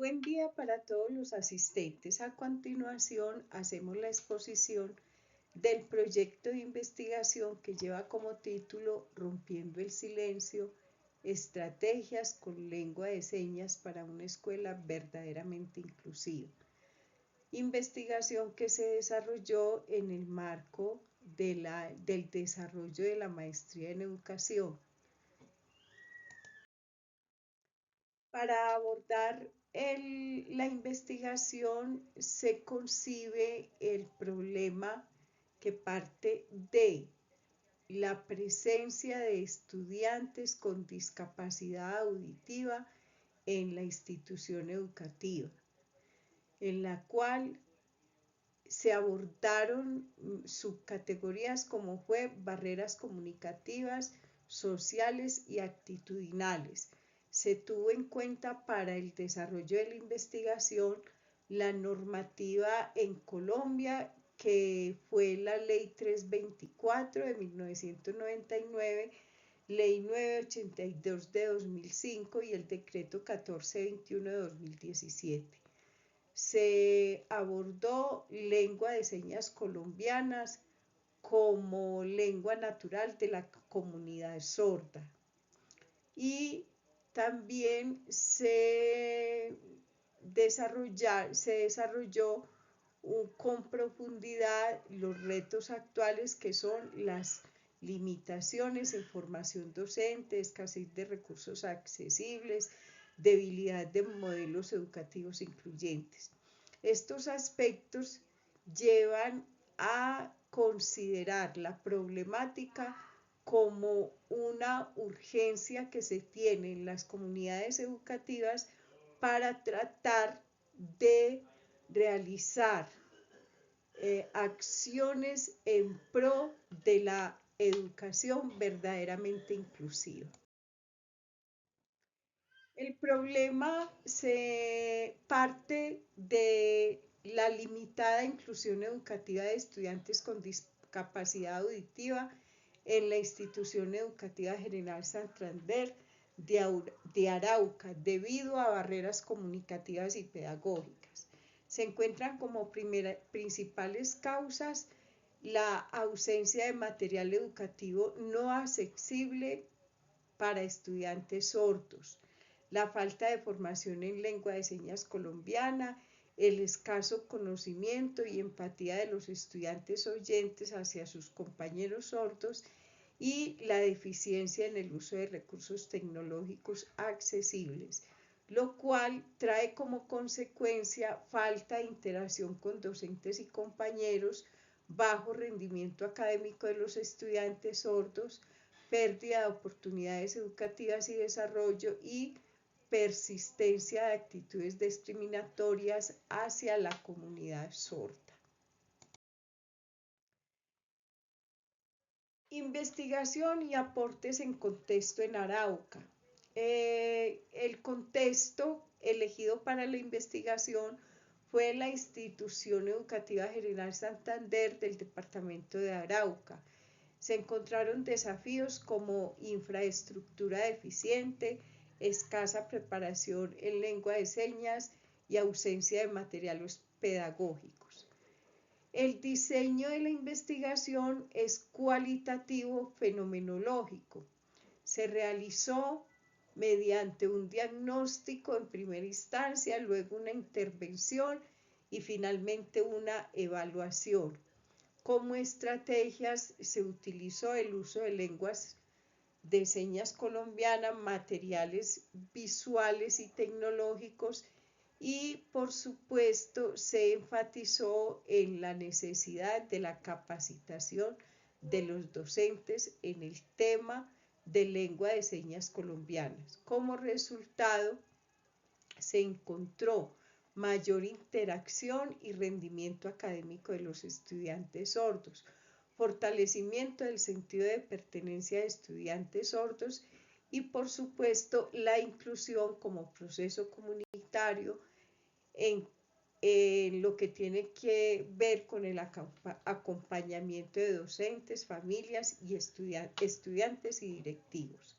Buen día para todos los asistentes. A continuación, hacemos la exposición del proyecto de investigación que lleva como título Rompiendo el silencio, estrategias con lengua de señas para una escuela verdaderamente inclusiva. Investigación que se desarrolló en el marco del desarrollo de la maestría en educación. Para abordar la investigación se concibe el problema que parte de la presencia de estudiantes con discapacidad auditiva en la institución educativa, en la cual se abordaron subcategorías como fue barreras comunicativas, sociales y actitudinales. Se tuvo en cuenta para el desarrollo de la investigación la normativa en Colombia, que fue la Ley 324 de 1999, Ley 982 de 2005 y el Decreto 1421 de 2017. Se abordó lengua de señas colombianas como lengua natural de la comunidad sorda. Y también se desarrolló con profundidad los retos actuales, que son las limitaciones en formación docente, escasez de recursos accesibles, debilidad de modelos educativos incluyentes. Estos aspectos llevan a considerar la problemática como una urgencia que se tiene en las comunidades educativas para tratar de realizar acciones en pro de la educación verdaderamente inclusiva. El problema se parte de la limitada inclusión educativa de estudiantes con discapacidad auditiva en la institución educativa General Santander de Arauca, debido a barreras comunicativas y pedagógicas. Se encuentran como principales causas la ausencia de material educativo no accesible para estudiantes sordos, la falta de formación en lengua de señas colombiana, el escaso conocimiento y empatía de los estudiantes oyentes hacia sus compañeros sordos y la deficiencia en el uso de recursos tecnológicos accesibles, lo cual trae como consecuencia falta de interacción con docentes y compañeros, bajo rendimiento académico de los estudiantes sordos, pérdida de oportunidades educativas y desarrollo y persistencia de actitudes discriminatorias hacia la comunidad sorda. Investigación y aportes en contexto en Arauca. El contexto elegido para la investigación fue la Institución Educativa General Santander del departamento de Arauca. Se encontraron desafíos como infraestructura deficiente, escasa preparación en lengua de señas y ausencia de materiales pedagógicos. El diseño de la investigación es cualitativo fenomenológico. Se realizó mediante un diagnóstico en primera instancia, luego una intervención y finalmente una evaluación. Como estrategias se utilizó el uso de lenguas de señas colombianas, materiales visuales y tecnológicos, y por supuesto se enfatizó en la necesidad de la capacitación de los docentes en el tema de lengua de señas colombianas. Como resultado, se encontró mayor interacción y rendimiento académico de los estudiantes sordos, fortalecimiento del sentido de pertenencia de estudiantes sordos y, por supuesto, la inclusión como proceso comunitario en lo que tiene que ver con el acompañamiento de docentes, familias y estudiantes y directivos.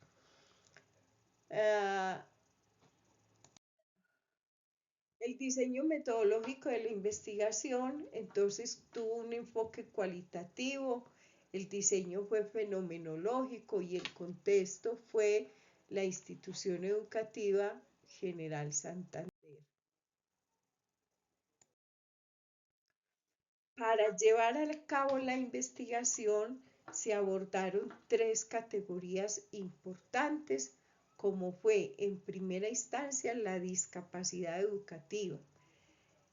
El diseño metodológico de la investigación entonces tuvo un enfoque cualitativo, el diseño fue fenomenológico y el contexto fue la institución educativa General Santander. Para llevar a cabo la investigación se abordaron tres categorías importantes, como fue en primera instancia la discapacidad educativa,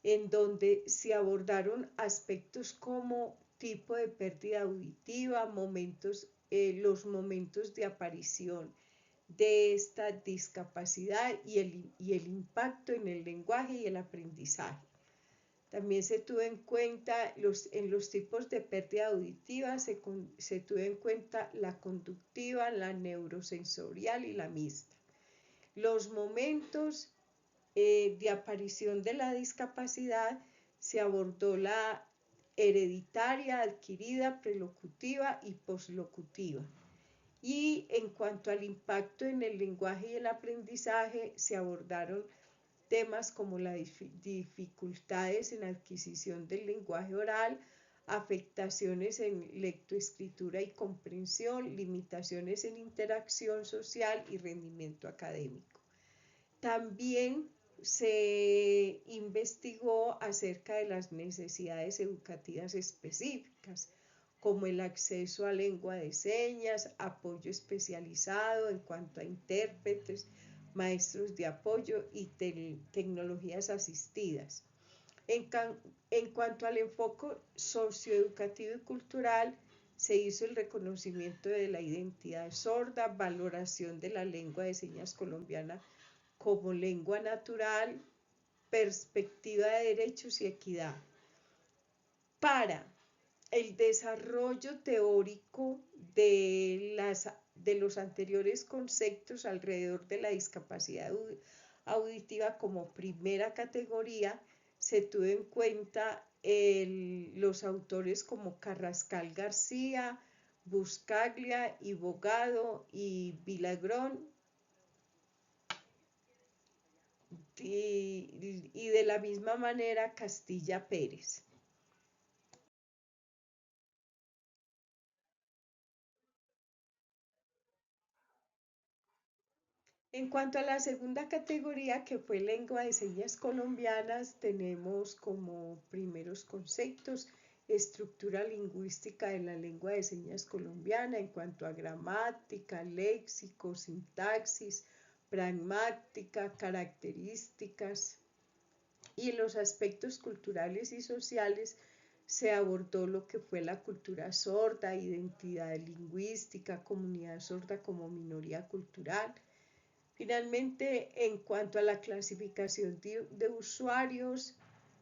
en donde se abordaron aspectos como tipo de pérdida auditiva, los momentos de aparición de esta discapacidad y el impacto en el lenguaje y el aprendizaje. También se tuvo en cuenta en los tipos de pérdida auditiva, se tuvo en cuenta la conductiva, la neurosensorial y la mixta. Los momentos de aparición de la discapacidad se abordó la hereditaria, adquirida, prelocutiva y poslocutiva. Y en cuanto al impacto en el lenguaje y el aprendizaje, se abordaron temas como las dificultades en adquisición del lenguaje oral, afectaciones en lectoescritura y comprensión, limitaciones en interacción social y rendimiento académico. También se investigó acerca de las necesidades educativas específicas, como el acceso a lengua de señas, apoyo especializado en cuanto a intérpretes, maestros de apoyo y tecnologías asistidas. En, en cuanto al enfoque socioeducativo y cultural, se hizo el reconocimiento de la identidad sorda, valoración de la lengua de señas colombiana como lengua natural, perspectiva de derechos y equidad. Para el desarrollo teórico de los anteriores conceptos alrededor de la discapacidad auditiva como primera categoría, se tuvo en cuenta los autores como Carrascal García, Buscaglia y Bogado y Villagrón, y de la misma manera Castilla Pérez. En cuanto a la segunda categoría, que fue lengua de señas colombianas, tenemos como primeros conceptos estructura lingüística de la lengua de señas colombiana en cuanto a gramática, léxico, sintaxis, pragmática, características. Y en los aspectos culturales y sociales se abordó lo que fue la cultura sorda, identidad lingüística, comunidad sorda como minoría cultural. Finalmente, en cuanto a la clasificación de usuarios,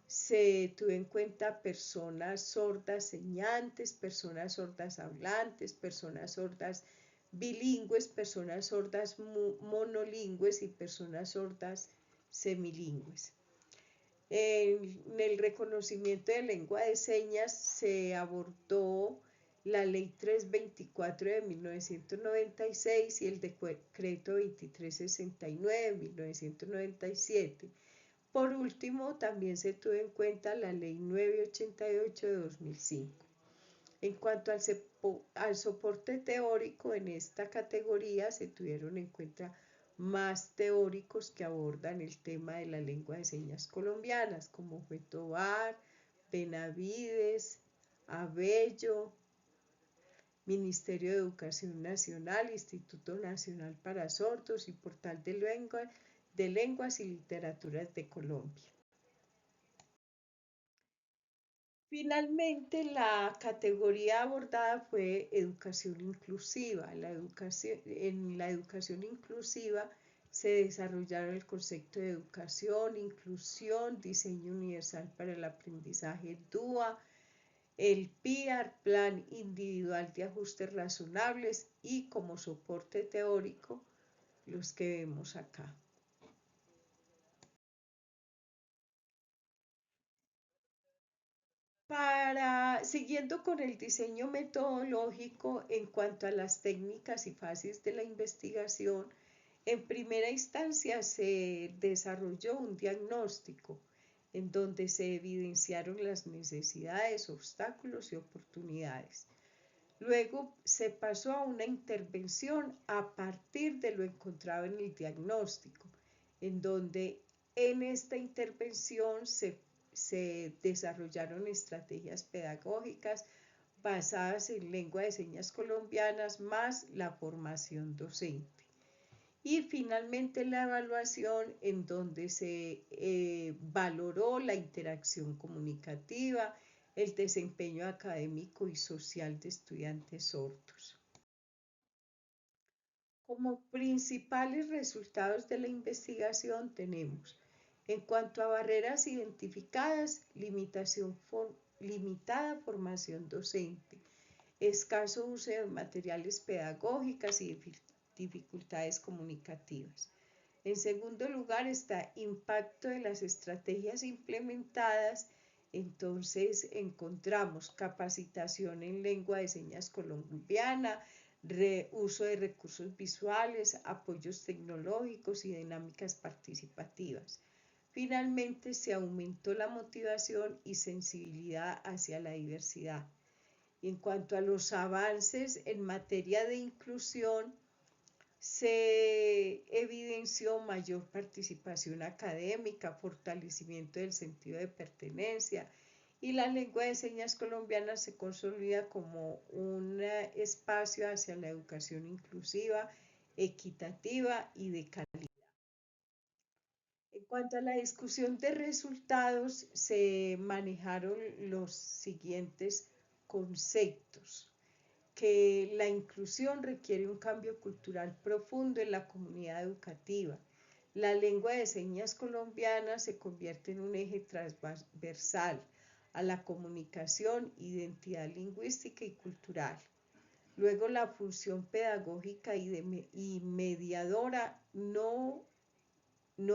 se tuvo en cuenta personas sordas señantes, personas sordas hablantes, personas sordas bilingües, personas sordas monolingües y personas sordas semilingües. En el reconocimiento de lengua de señas se abordó la Ley 324 de 1996 y el Decreto 2369 de 1997. Por último, también se tuvo en cuenta la Ley 988 de 2005. En cuanto al soporte teórico, en esta categoría se tuvieron en cuenta más teóricos que abordan el tema de la lengua de señas colombianas, como fue Tobar, Benavides, Abello, Ministerio de Educación Nacional, Instituto Nacional para Sordos y Portal de Lenguas y Literaturas de Colombia. Finalmente, la categoría abordada fue educación inclusiva. En la educación inclusiva se desarrollaron el concepto de educación, inclusión, diseño universal para el aprendizaje DUA, el PIAR, Plan Individual de Ajustes Razonables y como soporte teórico los que vemos acá. Siguiendo con el diseño metodológico en cuanto a las técnicas y fases de la investigación, En primera instancia se desarrolló un diagnóstico en donde se evidenciaron las necesidades, obstáculos y oportunidades. Luego se pasó a una intervención a partir de lo encontrado en el diagnóstico, en donde en esta intervención se desarrollaron estrategias pedagógicas basadas en lengua de señas colombianas más la formación docente. Y finalmente la evaluación en donde se valoró la interacción comunicativa, el desempeño académico y social de estudiantes sordos. Como principales resultados de la investigación tenemos, en cuanto a barreras identificadas, limitada formación docente, escaso uso de materiales pedagógicos y dificultades comunicativas. En segundo lugar está impacto de las estrategias implementadas. Entonces encontramos capacitación en lengua de señas colombiana, uso de recursos visuales, apoyos tecnológicos y dinámicas participativas. Finalmente se aumentó la motivación y sensibilidad hacia la diversidad. En cuanto a los avances en materia de inclusión, se evidenció mayor participación académica, fortalecimiento del sentido de pertenencia, y la lengua de señas colombiana se consolida como un espacio hacia la educación inclusiva, equitativa y de calidad. En cuanto a la discusión de resultados, se manejaron los siguientes conceptos: que la inclusión requiere un cambio cultural profundo en la comunidad educativa. La lengua de señas colombiana se convierte en un eje transversal a la comunicación, identidad lingüística y cultural. Luego, la función pedagógica y mediadora no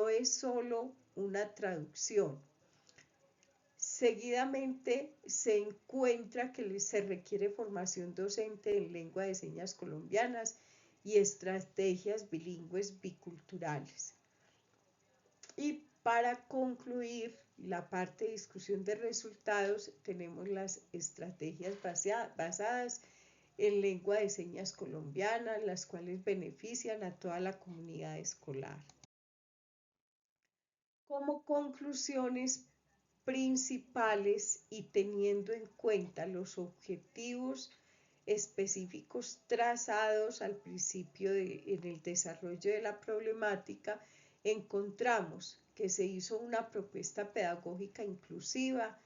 es solo una traducción. Seguidamente se encuentra que se requiere formación docente en lengua de señas colombianas y estrategias bilingües biculturales. Y para concluir la parte de discusión de resultados, tenemos las estrategias basadas en lengua de señas colombiana, las cuales benefician a toda la comunidad escolar. Como conclusiones principales y teniendo en cuenta los objetivos específicos trazados al principio en el desarrollo de la problemática, encontramos que se hizo una propuesta pedagógica inclusiva,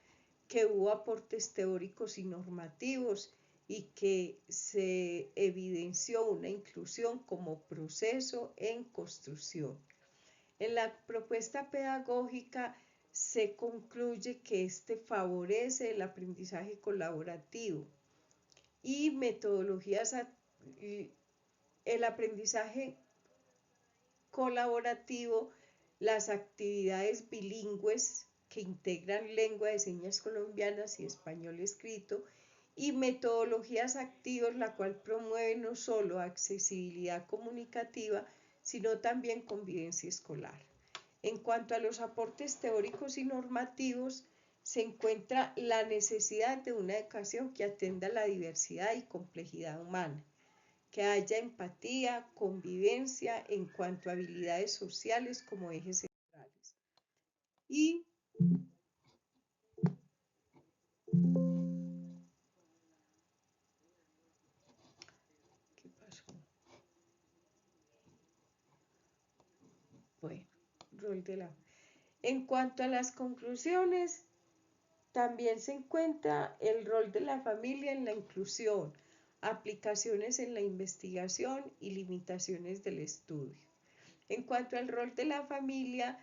que hubo aportes teóricos y normativos y que se evidenció una inclusión como proceso en construcción. En la propuesta pedagógica se concluye que este favorece el aprendizaje colaborativo y metodologías, el aprendizaje colaborativo, las actividades bilingües que integran lengua de señas colombianas y español escrito, y metodologías activas, la cual promueve no solo accesibilidad comunicativa, sino también convivencia escolar. En cuanto a los aportes teóricos y normativos, se encuentra la necesidad de una educación que atienda la diversidad y complejidad humana, que haya empatía, convivencia en cuanto a habilidades sociales como ejes centrales. Y ¿qué pasó? Bueno, rol de la... En cuanto a las conclusiones, también se encuentra el rol de la familia en la inclusión, aplicaciones en la investigación y limitaciones del estudio. En cuanto al rol de la familia,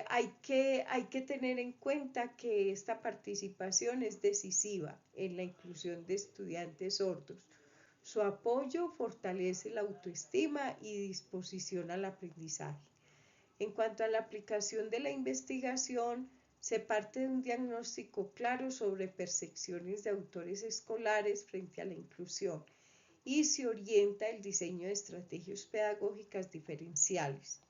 hay que tener en cuenta que esta participación es decisiva en la inclusión de estudiantes sordos. Su apoyo fortalece la autoestima y disposición al aprendizaje. En cuanto a la aplicación de la investigación, se parte de un diagnóstico claro sobre percepciones de autores escolares frente a la inclusión y se orienta el diseño de estrategias pedagógicas diferenciales.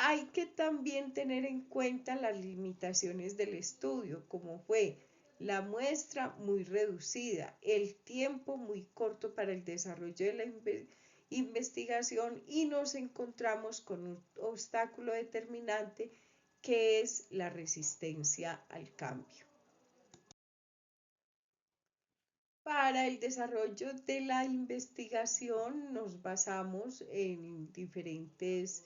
Hay que también tener en cuenta las limitaciones del estudio, como fue la muestra muy reducida, el tiempo muy corto para el desarrollo de la investigación y nos encontramos con un obstáculo determinante que es la resistencia al cambio. Para el desarrollo de la investigación nos basamos en diferentes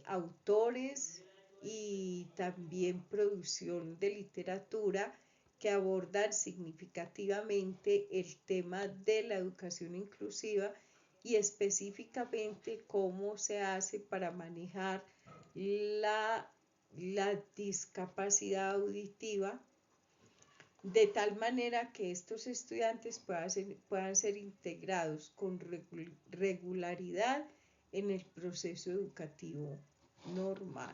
autores y también producción de literatura que abordan significativamente el tema de la educación inclusiva y específicamente cómo se hace para manejar la discapacidad auditiva de tal manera que estos estudiantes puedan ser integrados con regularidad en el proceso educativo normal.